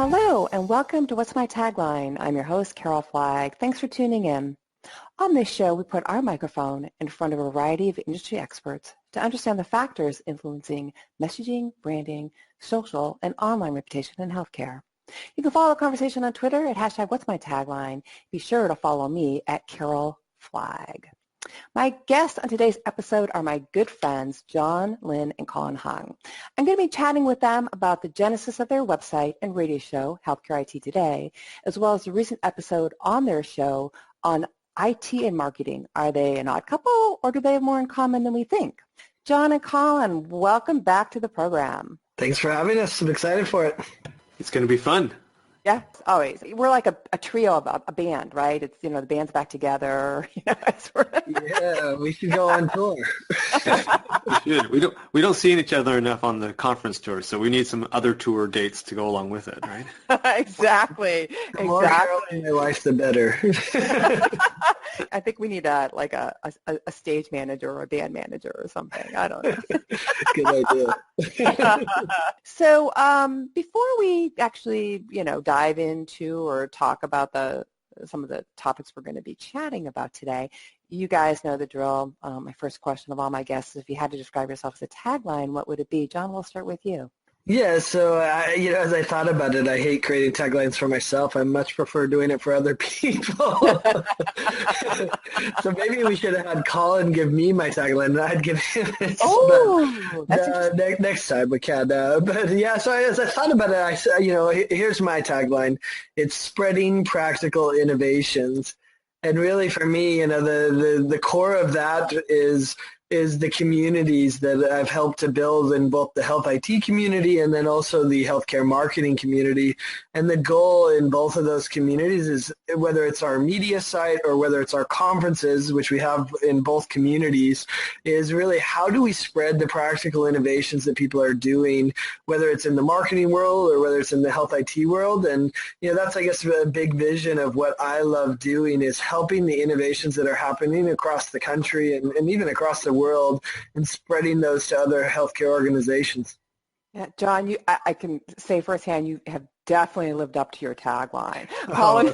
Hello, and welcome to What's My Tagline? I'm your host, Carol Flagg. Thanks for tuning in. On this show, we put our microphone in front of a variety of industry experts to understand the factors influencing messaging, branding, social, and online reputation in healthcare. You can follow the conversation on Twitter at hashtag What's My Tagline. Be sure to follow me at Carol Flagg. My guests on today's episode are my good friends, John, Lynn, and Colin Hung. I'm going to be chatting with them about the genesis of their website and radio show, Healthcare IT Today, as well as the recent episode on their show on IT and marketing. Are they an odd couple, or do they have more in common than we think? John and Colin, welcome back to the program. Thanks for having us. I'm excited for it. It's going to be fun. Yeah, always. We're like a trio, a band, right? It's, the band's back together. Yeah, we should go on tour. We should. We don't see each other enough on the conference tour, so we need some other tour dates to go along with it, right? Exactly. The more Carol in my life, the better. I think we need a stage manager or a band manager or something. I don't know. Good idea. So before we actually, dive into or talk about some of the topics we're going to be chatting about today, you guys know the drill. My first question of all my guests is, if you had to describe yourself as a tagline, what would it be? John, we'll start with you. Yeah, so as I thought about it, I hate creating taglines for myself. I much prefer doing it for other people. So maybe we should have had Colin give me my tagline, and I'd give him it. Oh, next time we can. But yeah, so as I thought about it, I said, here's my tagline: it's spreading practical innovations. And really, for me, the core of that is the communities that I've helped to build in both the health IT community and then also the healthcare marketing community. And the goal in both of those communities is, whether it's our media site or whether it's our conferences, which we have in both communities, is really how do we spread the practical innovations that people are doing, whether it's in the marketing world or whether it's in the health IT world. And that's, I guess, a big vision of what I love doing, is helping the innovations that are happening across the country and even across the world, and spreading those to other healthcare organizations. Yeah, John, I can say firsthand, you have definitely lived up to your tagline. Colin,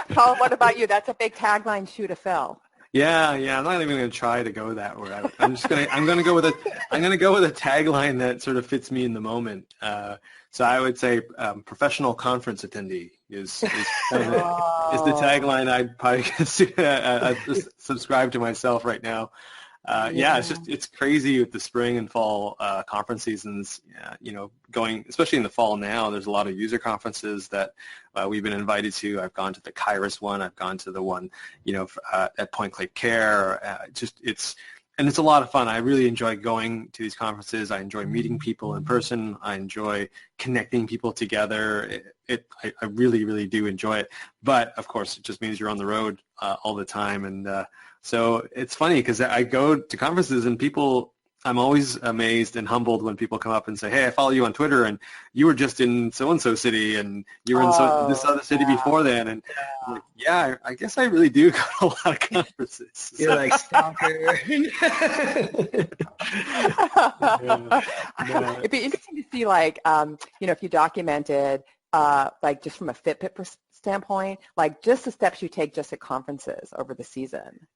Colin, what about you? That's a big tagline shoe to fill. Yeah. I'm not even going to try to go that way. I'm going to go with a tagline that sort of fits me in the moment. So I would say professional conference attendee is the tagline I'd probably subscribe to myself right now. It's crazy with the spring and fall conference seasons. Going, especially in the fall now, there's a lot of user conferences that we've been invited to. I've gone to the Kairos one. I've gone to the one, at Point Click Care. It's a lot of fun. I really enjoy going to these conferences. I enjoy meeting people in person. I enjoy connecting people together. I really, really do enjoy it. But, of course, it just means you're on the road all the time. And so it's funny because I go to conferences and I'm always amazed and humbled when people come up and say, hey, I follow you on Twitter, and you were just in so-and-so city, and you were in this other city before then. And I'm like, yeah, I guess I really do go to a lot of conferences. You're like, stalker. It'd be interesting to see, if you documented, just from a Fitbit standpoint, just the steps you take just at conferences over the season.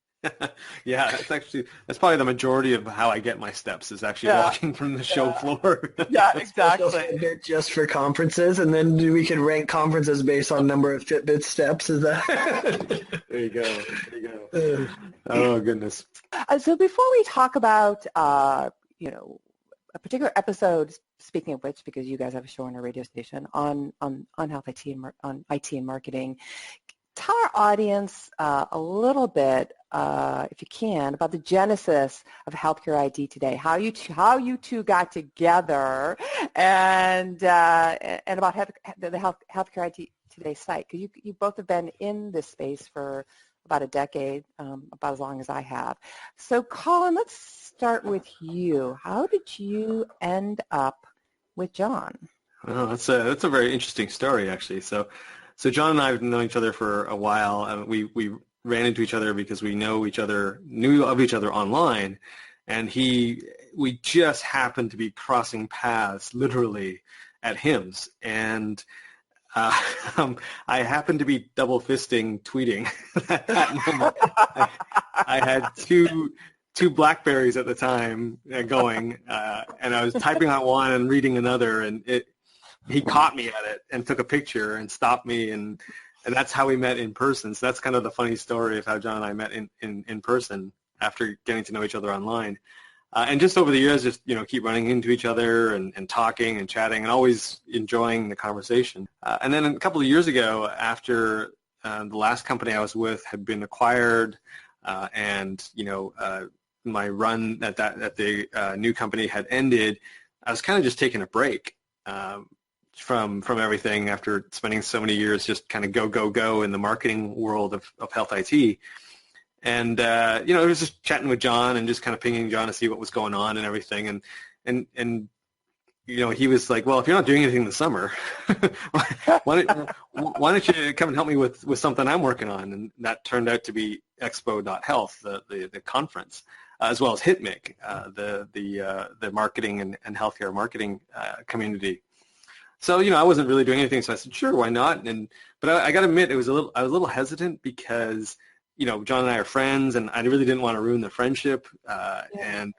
Yeah, that's probably the majority of how I get my steps, is actually walking from the show floor. Yeah, exactly. Just for conferences, and then we could rank conferences based on number of Fitbit steps. Is that? There you go. Oh, goodness. So before we talk about, a particular episode, speaking of which, because you guys have a show on a radio station on health IT and on IT and marketing, tell our audience a little bit, if you can, about the genesis of Healthcare IT Today, how you two got together, and about the Healthcare IT Today site, because you both have been in this space for about a decade, about as long as I have. So, Colin, let's start with you. How did you end up with John? Well, that's a very interesting story, actually. So John and I have known each other for a while. We ran into each other because we knew of each other online, and we just happened to be crossing paths literally at HIMSS. And I happened to be double fisting tweeting at that moment. I had two Blackberries at the time going, and I was typing on one and reading another, and he caught me at it and took a picture and stopped me, and that's how we met in person. So that's kind of the funny story of how John and I met in person after getting to know each other online. And just over the years, just, keep running into each other and talking and chatting and always enjoying the conversation. And then a couple of years ago, after the last company I was with had been acquired, and my run at the new company had ended, I was kind of just taking a break from everything after spending so many years just kind of go in the marketing world of health IT. And, it was just chatting with John and just kind of pinging John to see what was going on and everything. And he was like, well, if you're not doing anything in the summer, why don't you come and help me with something I'm working on? And that turned out to be Expo.health, the conference, as well as HITMIC, the marketing and healthcare marketing community. So, I wasn't really doing anything, so I said, sure, why not? But I got to admit, I was a little hesitant because John and I are friends, and I really didn't want to ruin the friendship, and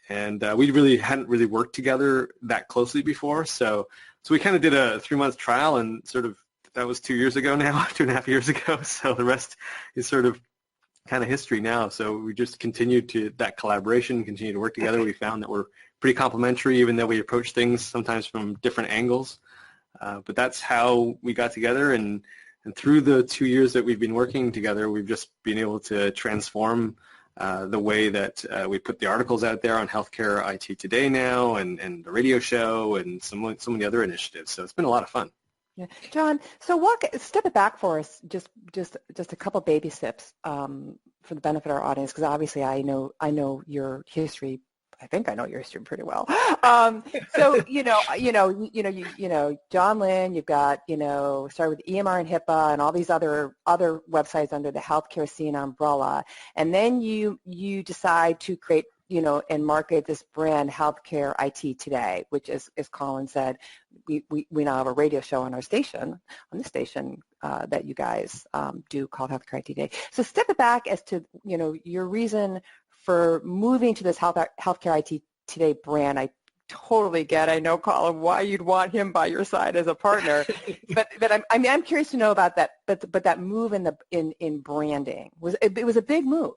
we really hadn't really worked together that closely before. So we kind of did a 3-month trial, and sort of that was 2 years ago now, 2.5 years ago. So the rest is sort of kind of history now. So we just continued to that collaboration, continue to work together. We found that we're pretty complementary, even though we approach things sometimes from different angles. But that's how we got together, and through the 2 years that we've been working together, we've just been able to transform the way that we put the articles out there on Healthcare IT Today now, and the radio show, and some of the other initiatives. So it's been a lot of fun. Yeah. John, so step it back for us, just a couple baby steps for the benefit of our audience, because obviously I know your history. I think I know your history pretty well. So John Lynn, you've got started with EMR and HIPAA and all these other websites under the healthcare scene umbrella, and then you decide to create and market this brand, Healthcare IT Today, which is, as Colin said, we now have a radio show on this station that you guys do called Healthcare IT Today. So step it back as to your reason for moving to this Healthcare IT Today brand. I totally get. I know, Colin, why you'd want him by your side as a partner, but I'm curious to know about that. But that move in branding was a big move.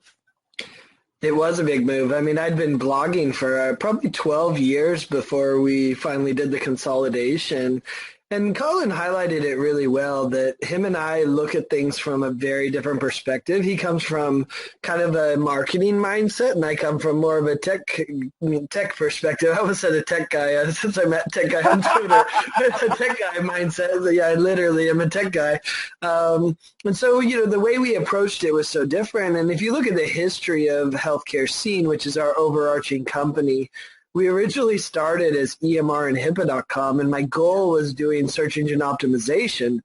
It was a big move. I mean, I'd been blogging for probably 12 years before we finally did the consolidation. And Colin highlighted it really well, that him and I look at things from a very different perspective. He comes from kind of a marketing mindset, and I come from more of a tech perspective. I almost said a tech guy since I met tech guy on Twitter. A tech guy mindset. Yeah, I literally am a tech guy. And so, the way we approached it was so different. And if you look at the history of HealthcareScene, which is our overarching company, we originally started as EMR and HIPAA.com, and my goal was doing search engine optimization.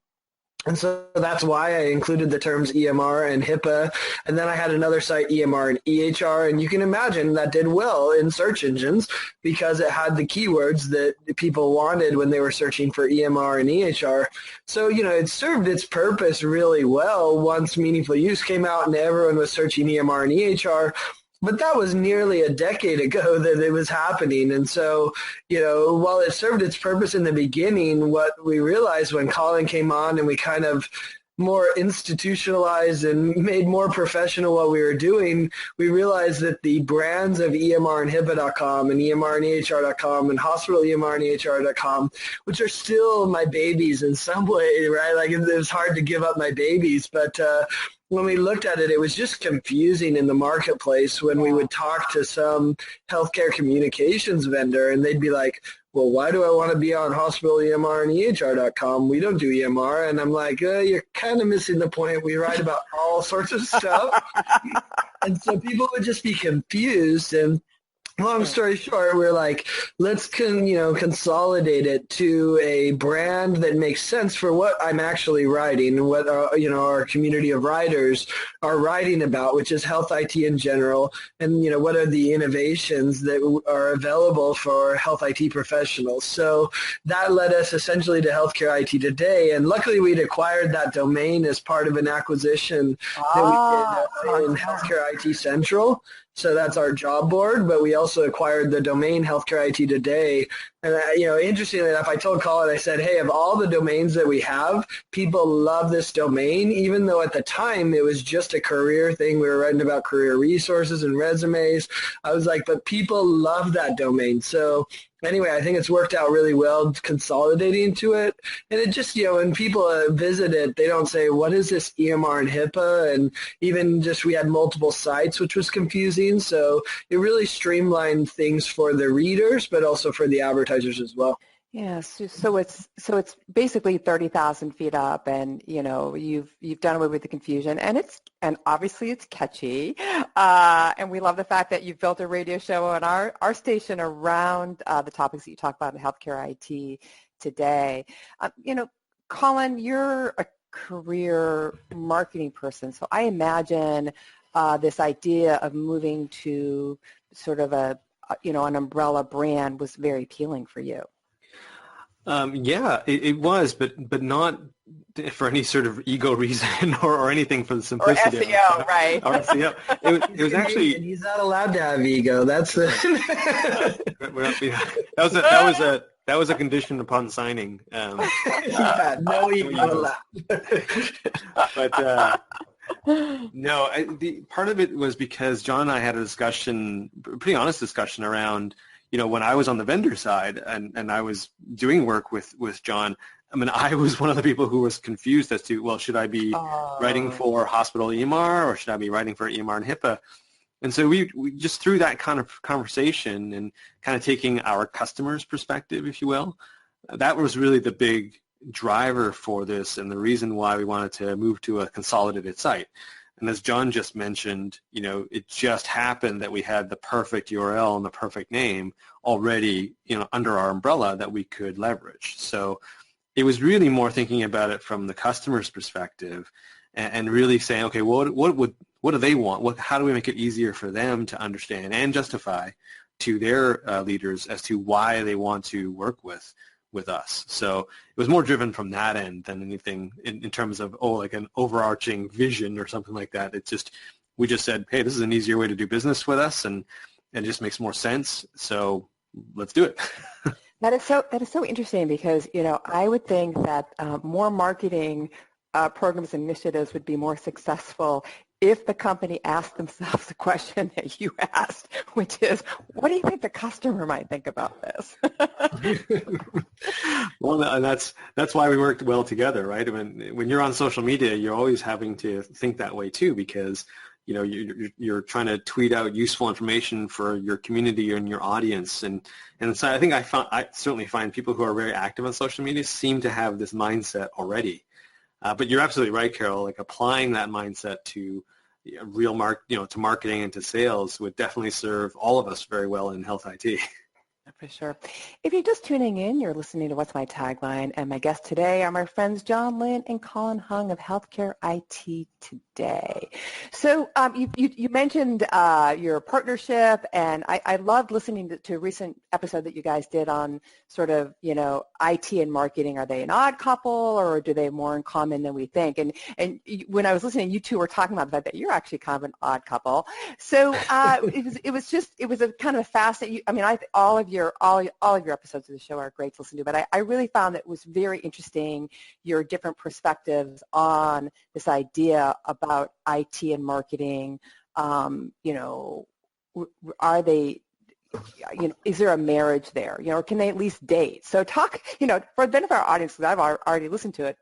And so that's why I included the terms EMR and HIPAA. And then I had another site, EMR and EHR. And you can imagine that did well in search engines because it had the keywords that people wanted when they were searching for EMR and EHR. So, it served its purpose really well once Meaningful Use came out and everyone was searching EMR and EHR. But that was nearly a decade ago that it was happening. And so, while it served its purpose in the beginning, what we realized when Colin came on and we kind of more institutionalized and made more professional what we were doing, we realized that the brands of EMR and HIPAA.com and EMR and EHR.com and hospital EMR and EHR.com, which are still my babies in some way, right? Like, it was hard to give up my babies, but when we looked at it, it was just confusing in the marketplace when we would talk to some healthcare communications vendor, and they'd be like, well, why do I want to be on hospital EMR and EHR.com? We don't do EMR. And I'm like, you're kind of missing the point. We write about all sorts of stuff. And so people would just be confused. And long story short, we're like, let's consolidate it to a brand that makes sense for what I'm actually writing and what our community of writers are writing about, which is health IT in general, and what are the innovations that are available for health IT professionals. So that led us essentially to Healthcare IT Today, and luckily we'd acquired that domain as part of an acquisition that we did in Healthcare IT Central. So that's our job board, but we also acquired the domain Healthcare IT Today. And, interestingly enough, I told Colin, I said, hey, of all the domains that we have, people love this domain, even though at the time it was just a career thing. We were writing about career resources and resumes. I was like, but people love that domain. So anyway, I think it's worked out really well consolidating to it. And it just, when people visit it, they don't say, what is this EMR and HIPAA? And even just we had multiple sites, which was confusing. So it really streamlined things for the readers, but also for the advertisers as well. Yeah, so it's basically 30,000 feet up, and you've done away with the confusion, and obviously it's catchy, and we love the fact that you've built a radio show on our station around the topics that you talk about in healthcare IT today. Colin, you're a career marketing person, so I imagine this idea of moving to sort of an umbrella brand was very appealing for you. Yeah, it was, but not for any sort of ego reason or anything for the simplicity. Or SEO, right? Or SEO. It was actually. He's not allowed to have ego. That's the. That was a condition upon signing. Yeah, no ego allowed. But no, the part of it was because John and I had a pretty honest discussion around. When I was on the vendor side and I was doing work with John, I mean, I was one of the people who was confused as to, well, should I be writing for hospital EMR or should I be writing for EMR and HIPAA? And so we just through that kind of conversation and kind of taking our customer's perspective, if you will, that was really the big driver for this and the reason why we wanted to move to a consolidated site. And as John just mentioned, it just happened that we had the perfect URL and the perfect name already, under our umbrella that we could leverage. So it was really more thinking about it from the customer's perspective and really saying, okay, what do they want? How do we make it easier for them to understand and justify to their leaders as to why they want to work with us. So it was more driven from that end than anything in terms of, like an overarching vision or something like that. We just said, hey, this is an easier way to do business with us, and it just makes more sense. So let's do it. That is so interesting because, I would think that more marketing programs and initiatives would be more successful if the company asked themselves the question that you asked, which is, what do you think the customer might think about this? Well, and that's why we worked well together, right? I mean, when you're on social media, you're always having to think that way too, because you're trying to tweet out useful information for your community and your audience, and so I think I certainly find people who are very active on social media seem to have this mindset already. But you're absolutely right, Carol. Like applying that mindset to to marketing and to sales would definitely serve all of us very well in health IT. For sure. If you're just tuning in, you're listening to What's My Tagline, and my guests today are my friends John, Lynn, and Colin Hung of Healthcare IT Today. So you mentioned your partnership, and I loved listening to a recent episode that you guys did on sort of, IT and marketing. Are they an odd couple, or do they have more in common than we think? And when I was listening, you two were talking about the fact that you're actually kind of an odd couple. So it was a kind of a fascinating. I mean, all of your episodes of the show are great to listen to, but I really found that it was very interesting, your different perspectives on this idea about IT and marketing. Are they, is there a marriage there, or can they at least date? So talk, for the benefit of our audience, because I've already listened to it,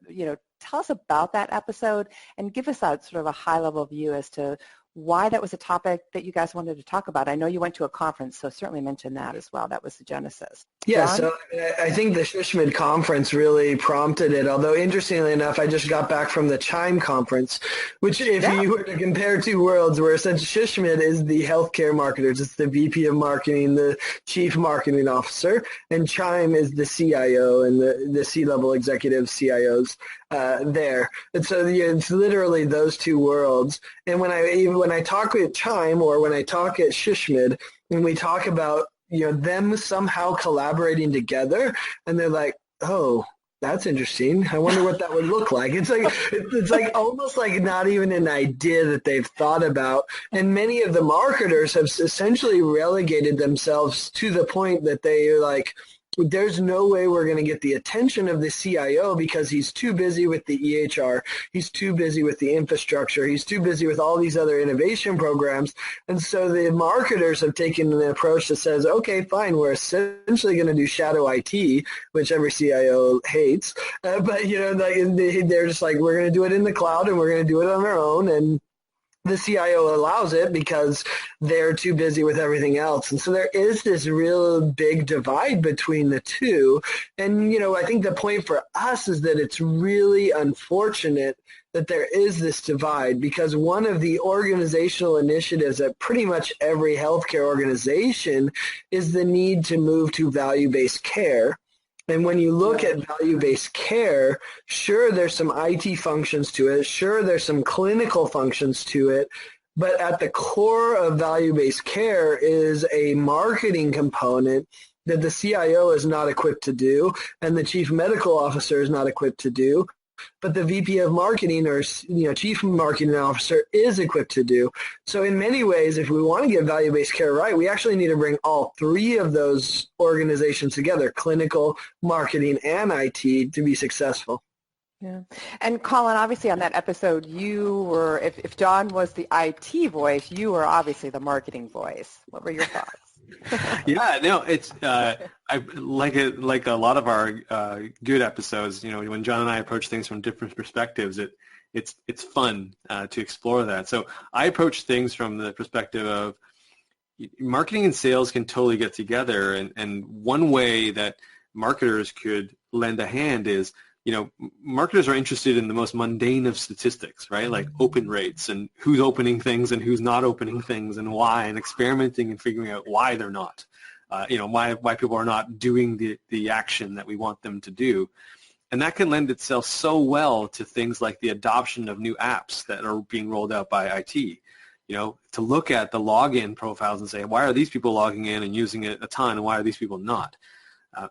tell us about that episode and give us that sort of a high level view as to why that was a topic that you guys wanted to talk about. I know you went to a conference, so certainly mention that as well. That was the genesis. Yeah, John? so I think the Shishmid conference really prompted it, although interestingly enough, I just got back from the Chime conference, which if you were to compare two worlds, where essentially Shishmid is the healthcare marketers, it's the VP of marketing, the chief marketing officer, and Chime is the CIO and the C-level executive CIOs there. And so it's literally those two worlds. And when I talk with Chime or when I talk at Shishmid, when we talk about them somehow collaborating together, and they're like, oh, that's interesting. I wonder what that would look like. It's like almost like not even an idea that they've thought about. And many of the marketers have essentially relegated themselves to the point that they are like, there's no way we're going to get the attention of the CIO because he's too busy with the EHR. He's too busy with the infrastructure. He's too busy with all these other innovation programs. And so the marketers have taken an approach that says, okay, fine, we're essentially going to do shadow IT, which every CIO hates. But, they're just like, we're going to do it in the cloud and we're going to do it on our own. And the CIO allows it because they're too busy with everything else. And so there is this real big divide between the two. And, I think the point for us is that it's really unfortunate that there is this divide, because one of the organizational initiatives at pretty much every healthcare organization is the need to move to value-based care. And when you look at value-based care, sure, there's some IT functions to it. Sure, there's some clinical functions to it. But at the core of value-based care is a marketing component that the CIO is not equipped to do and the chief medical officer is not equipped to do. But the VP of marketing or chief marketing officer is equipped to do. So in many ways, if we want to get value-based care right, we actually need to bring all three of those organizations together, clinical, marketing, and IT, to be successful. Yeah. And Colin, obviously on that episode, you were, if John was the IT voice, you were obviously the marketing voice. What were your thoughts? Yeah, no, it's I like a lot of our good episodes. When John and I approach things from different perspectives, it's fun to explore that. So I approach things from the perspective of marketing and sales can totally get together, and one way that marketers could lend a hand is, marketers are interested in the most mundane of statistics, right? Like open rates and who's opening things and who's not opening things and why, and experimenting and figuring out why they're not, why people are not doing the action that we want them to do. And that can lend itself so well to things like the adoption of new apps that are being rolled out by IT. To look at the login profiles and say, why are these people logging in and using it a ton and why are these people not?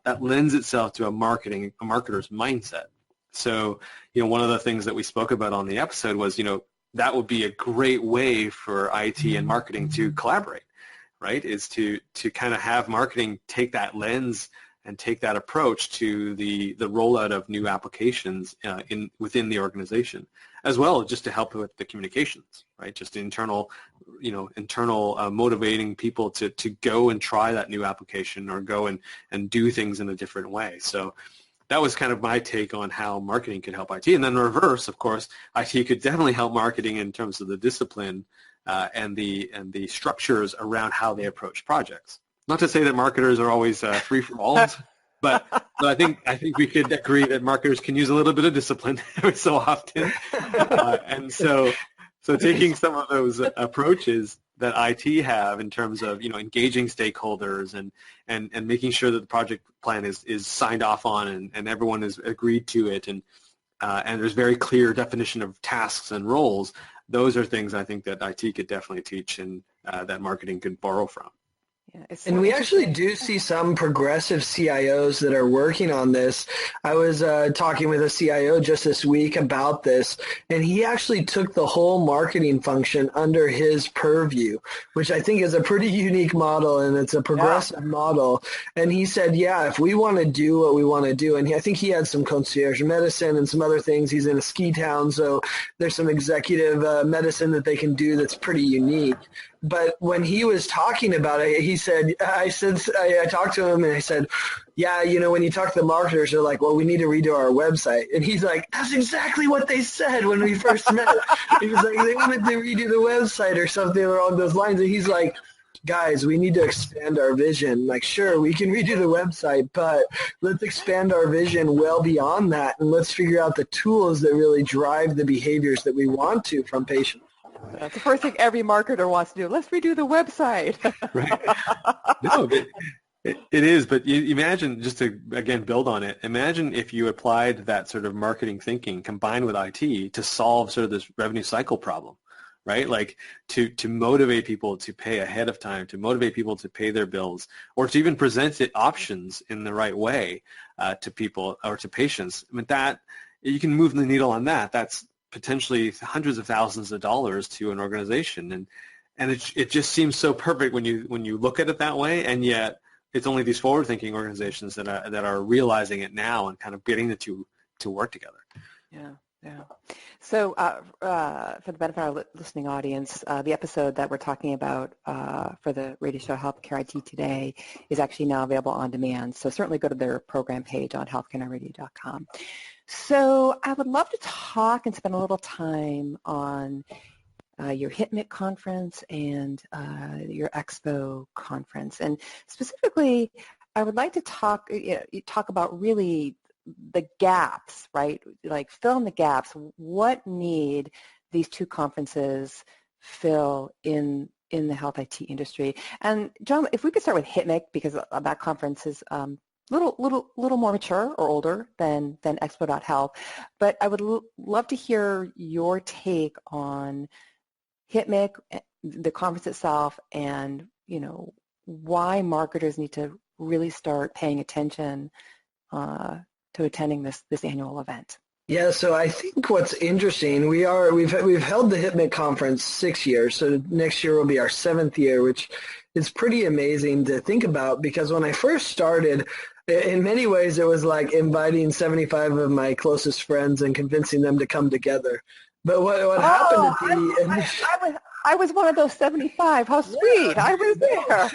That lends itself to a marketer's mindset. So, one of the things that we spoke about on the episode was, that would be a great way for IT and marketing to collaborate, right? Is to kind of have marketing take that lens and take that approach to the rollout of new applications within the organization, as well just to help with the communications, right? Just internal motivating people to go and try that new application or go and do things in a different way. So that was kind of my take on how marketing could help IT. And then reverse, of course, IT could definitely help marketing in terms of the discipline and the structures around how they approach projects. Not to say that marketers are always free for all, but I think we could agree that marketers can use a little bit of discipline every so often. And so taking some of those approaches that IT have in terms of engaging stakeholders and making sure that the project plan is signed off on and everyone has agreed to it and there's very clear definition of tasks and roles. Those are things I think that IT could definitely teach and that marketing could borrow from. Yeah, and we actually do see some progressive CIOs that are working on this. I was talking with a CIO just this week about this, and he actually took the whole marketing function under his purview, which I think is a pretty unique model, and it's a progressive model. And he said, if we want to do what we want to do, and I think he had some concierge medicine and some other things. He's in a ski town, so there's some executive medicine that they can do that's pretty unique. But when he was talking about it, he said, I talked to him and I said, yeah, when you talk to the marketers, they're like, well, we need to redo our website. And he's like, that's exactly what they said when we first met. He was like, they wanted to redo the website or something along those lines. And he's like, guys, we need to expand our vision. Like, sure, we can redo the website, but let's expand our vision well beyond that, and let's figure out the tools that really drive the behaviors that we want to from patients. That's the first thing every marketer wants to do. Let's redo the website. Right. No, but it is. But you imagine, just to, again, build on it, imagine if you applied that sort of marketing thinking combined with IT to solve sort of this revenue cycle problem. Right? Like to motivate people to pay ahead of time, to motivate people to pay their bills, or to even present it options in the right way to people or to patients. I mean, that you can move the needle on that. That's potentially hundreds of thousands of dollars to an organization. And it just seems so perfect when you look at it that way, and yet it's only these forward-thinking organizations that are realizing it now and kind of getting the two to work together. Yeah. Yeah. So for the benefit of our listening audience, the episode that we're talking about for the radio show Healthcare IT Today is actually now available on demand. So certainly go to their program page on healthcareradio.com. So I would love to talk and spend a little time on your HITMIC conference and your Expo conference. And specifically, I would like to talk about really the gaps, right? Like fill in the gaps. What need these two conferences fill in the health IT industry? And John, if we could start with HITMIC, because that conference is little more mature or older than Expo.Health. But I would love to hear your take on HITMIC, the conference itself, and why marketers need to really start paying attention to attending this annual event. Yeah, so I think what's interesting, we've held the HITMIC conference 6 years, so next year will be our 7th year, which is pretty amazing to think about, because when I first started, in many ways it was like inviting 75 of my closest friends and convincing them to come together. But what happened at the I was one of those 75. How sweet! I was there.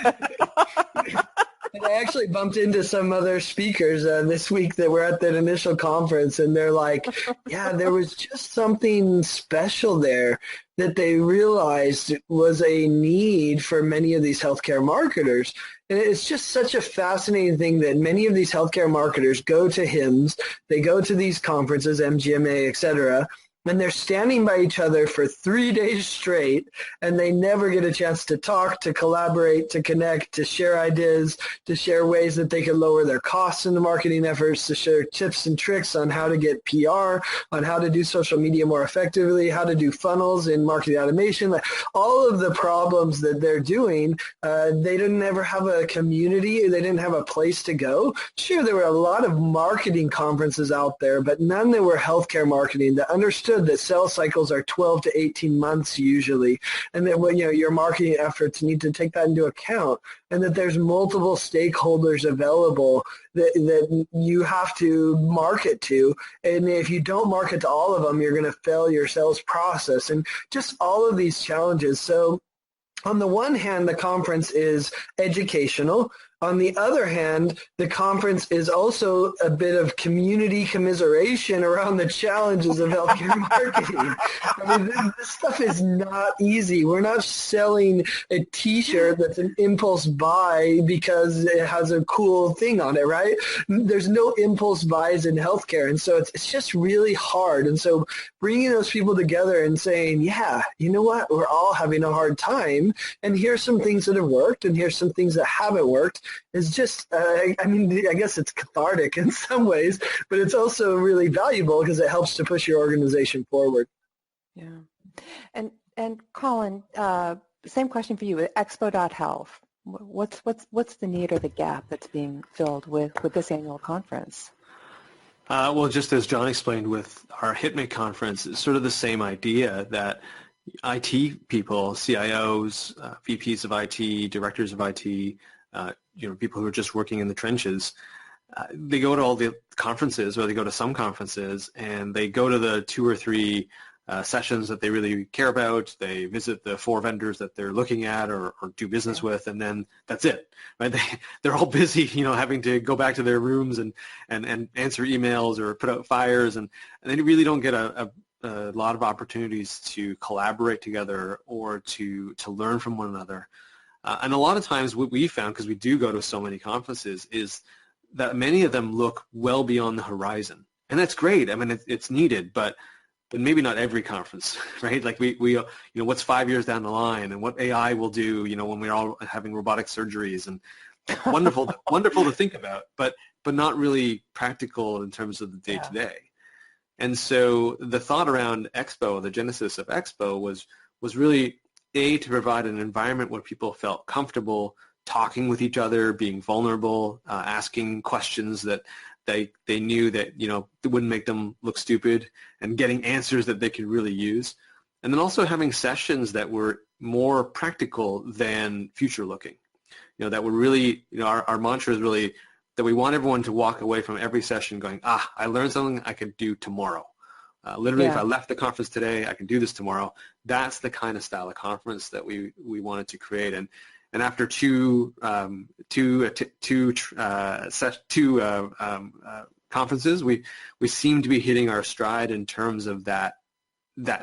And I actually bumped into some other speakers this week that were at that initial conference, and they're like, yeah, there was just something special there that they realized was a need for many of these healthcare marketers. And it's just such a fascinating thing that many of these healthcare marketers go to HIMSS, they go to these conferences, MGMA, et cetera, and they're standing by each other for 3 days straight, and they never get a chance to talk, to collaborate, to connect, to share ideas, to share ways that they can lower their costs in the marketing efforts, to share tips and tricks on how to get PR, on how to do social media more effectively, how to do funnels in marketing automation. Like all of the problems that they're doing, they didn't ever have a community. They didn't have a place to go. Sure, there were a lot of marketing conferences out there, but none that were healthcare marketing that understood that sales cycles are 12 to 18 months usually, and that your marketing efforts need to take that into account, and that there's multiple stakeholders available that you have to market to, and if you don't market to all of them, you're going to fail your sales process, and just all of these challenges. So on the one hand, the conference is educational. On the other hand, the conference is also a bit of community commiseration around the challenges of healthcare marketing. I mean, this stuff is not easy. We're not selling a T-shirt that's an impulse buy because it has a cool thing on it, right? There's no impulse buys in healthcare, and so it's just really hard. And so bringing those people together and saying, yeah, you know what, we're all having a hard time, and here's some things that have worked, and here's some things that haven't worked, is just, I guess it's cathartic in some ways, but it's also really valuable because it helps to push your organization forward. Yeah. And Colin, same question for you. Expo.Health, what's the need or the gap that's being filled with this annual conference? Well, just as John explained with our HITMIC conference, it's sort of the same idea that IT people, CIOs, VPs of IT, directors of IT, people who are just working in the trenches, they go to all the conferences, or they go to some conferences, and they go to the 2 or 3 sessions that they really care about. They visit the 4 vendors that they're looking at or do business with, and then that's it. Right? They're all busy, having to go back to their rooms and answer emails or put out fires, and they really don't get a lot of opportunities to collaborate together or to learn from one another. And a lot of times what we found, because we do go to so many conferences, is that many of them look well beyond the horizon. And that's great. I mean, it's needed, but maybe not every conference, right? Like we what's 5 years down the line, and what AI will do, when we're all having robotic surgeries, and wonderful to think about, but not really practical in terms of the day-to-day. And so the thought around Expo, the genesis of Expo, was really to provide an environment where people felt comfortable talking with each other, being vulnerable, asking questions that they knew that it wouldn't make them look stupid, and getting answers that they could really use, and then also having sessions that were more practical than future looking. That were really, our mantra is really that we want everyone to walk away from every session going, I learned something I could do tomorrow. Literally, if I left the conference today, I can do this tomorrow. That's the kind of style of conference that we wanted to create. And after two conferences, we seem to be hitting our stride in terms of that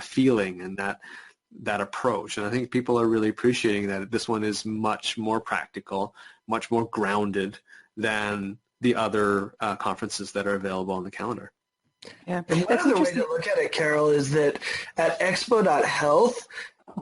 feeling and that approach. And I think people are really appreciating that this one is much more practical, much more grounded than the other conferences that are available on the calendar. Yeah. And one other way to look at it, Carol, is that at expo.health,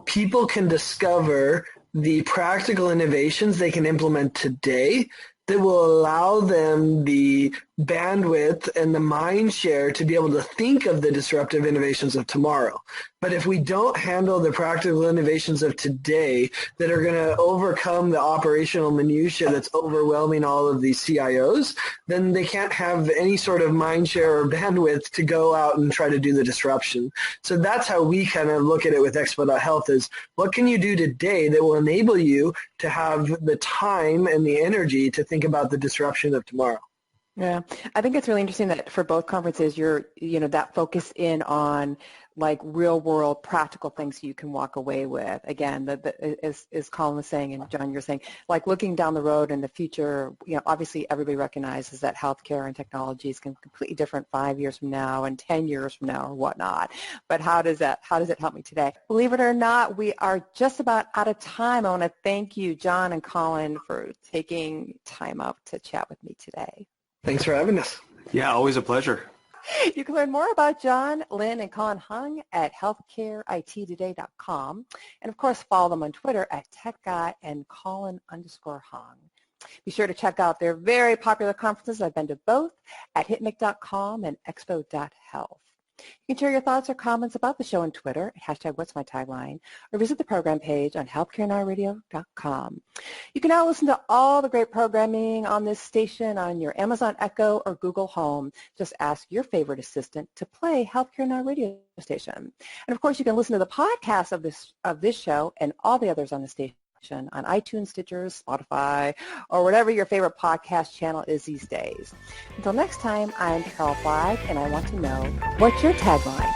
people can discover the practical innovations they can implement today that will allow them the bandwidth and the mind share to be able to think of the disruptive innovations of tomorrow. But if we don't handle the practical innovations of today that are going to overcome the operational minutia that's overwhelming all of these CIOs, then they can't have any sort of mind share or bandwidth to go out and try to do the disruption. So that's how we kind of look at it with Expo.Health is what can you do today that will enable you to have the time and the energy to think about the disruption of tomorrow. Yeah, I think it's really interesting that for both conferences, you're, that focus in on like real world practical things you can walk away with. Again, as Colin was saying, and John, you're saying, like looking down the road in the future, obviously everybody recognizes that healthcare and technology is completely different 5 years from now and 10 years from now or whatnot. But how does it help me today? Believe it or not, we are just about out of time. I want to thank you, John and Colin, for taking time out to chat with me today. Thanks for having us. Yeah, always a pleasure. You can learn more about John, Lynn, and Colin Hung at healthcareittoday.com. And, of course, follow them on Twitter at TechGuy and Colin_Hung. Be sure to check out their very popular conferences. I've been to both at hitmic.com and expo.health. You can share your thoughts or comments about the show on Twitter, #What'sMyTagline, or visit the program page on healthcarenowradio.com. You can now listen to all the great programming on this station on your Amazon Echo or Google Home. Just ask your favorite assistant to play Healthcare Now Radio station. And of course, you can listen to the podcast of this show and all the others on the station on iTunes, Stitcher, Spotify, or whatever your favorite podcast channel is these days. Until next time, I'm Carol Flagg, and I want to know, what's your tagline?